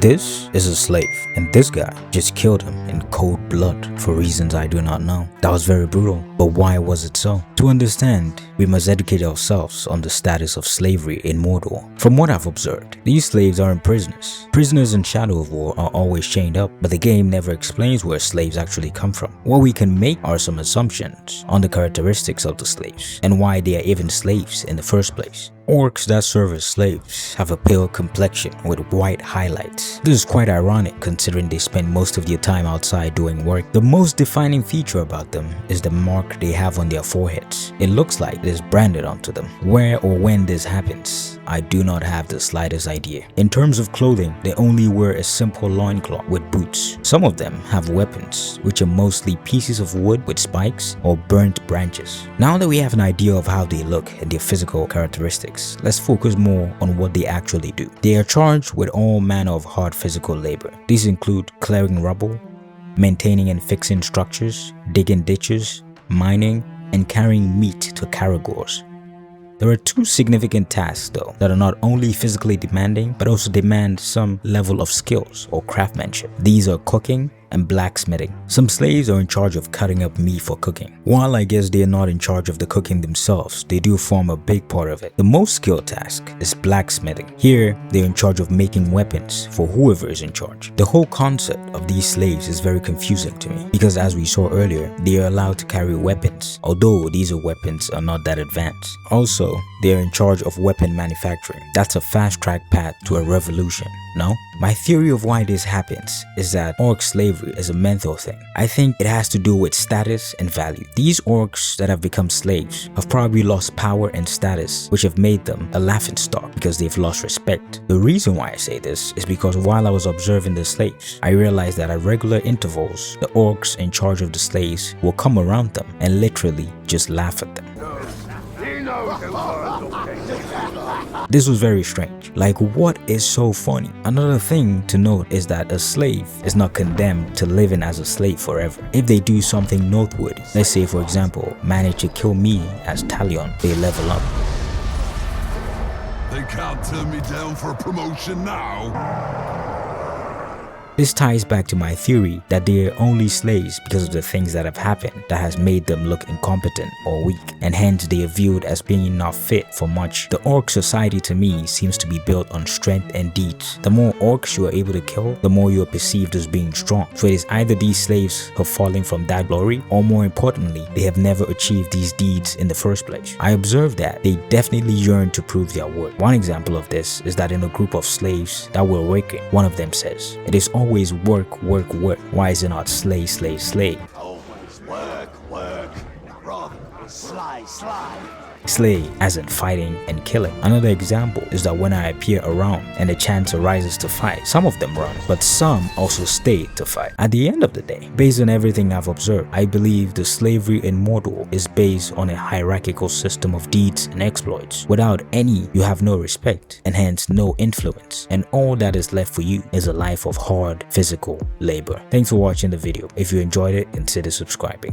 This is a slave, and this guy just killed him in cold blood for reasons I do not know. That was very brutal, but why was it so? To understand, we must educate ourselves on the status of slavery in Mordor. From what I've observed, these slaves aren't prisoners. Prisoners in Shadow of War are always chained up, but the game never explains where slaves actually come from. What we can make are some assumptions on the characteristics of the slaves and why they are even slaves in the first place. Orcs that serve as slaves have a pale complexion with white highlights. This is quite ironic considering they spend most of their time outside doing work. The most defining feature about them is the mark they have on their foreheads. It looks like it is branded onto them. Where or when this happens, I do not have the slightest idea. In terms of clothing, they only wear a simple loincloth with boots. Some of them have weapons, which are mostly pieces of wood with spikes or burnt branches. Now that we have an idea of how they look and their physical characteristics, let's focus more on what they actually do. They are charged with all manner of hard physical labor. These include clearing rubble, maintaining and fixing structures, digging ditches, mining, and carrying meat to caragors. There are two significant tasks though that are not only physically demanding but also demand some level of skills or craftsmanship. These are cooking and blacksmithing. Some slaves are in charge of cutting up meat for cooking. While I guess they are not in charge of the cooking themselves, they do form a big part of it. The most skilled task is blacksmithing. Here, they're in charge of making weapons for whoever is in charge. The whole concept of these slaves is very confusing to me because as we saw earlier, they are allowed to carry weapons, although these weapons are not that advanced. Also, they are in charge of weapon manufacturing. That's a fast-track path to a revolution, no? My theory of why this happens is that orc slavery is a mental thing. I think it has to do with status and value. These orcs that have become slaves have probably lost power and status, which have made them a laughingstock because they've lost respect. The reason why I say this is because while I was observing the slaves, I realized that at regular intervals, the orcs in charge of the slaves will come around them and literally just laugh at them. This was very strange. Like, what is so funny? Another thing to note is that a slave is not condemned to living as a slave forever. If they do something noteworthy, let's say for example, manage to kill me as Talion, they level up. They can't turn me down for a promotion now. This ties back to my theory that they are only slaves because of the things that have happened that has made them look incompetent or weak, and hence they are viewed as being not fit for much. The orc society to me seems to be built on strength and deeds. The more orcs you are able to kill, the more you are perceived as being strong. So it is either these slaves have fallen from that glory, or more importantly, they have never achieved these deeds in the first place. I observed that they definitely yearn to prove their worth. One example of this is that in a group of slaves that were working, one of them says, "It is always work, work, work. Why is it not slay, slay, slay?" Always work, work, rather than slay, slay. Slay as in fighting and killing. Another example is that when I appear around and a chance arises to fight, some of them run, but some also stay to fight. At the end of the day, based on everything I've observed, I believe the slavery in Mordor is based on a hierarchical system of deeds and exploits. Without any, you have no respect and hence no influence, and all that is left for you is a life of hard physical labor. Thanks for watching the video. If you enjoyed it, consider subscribing.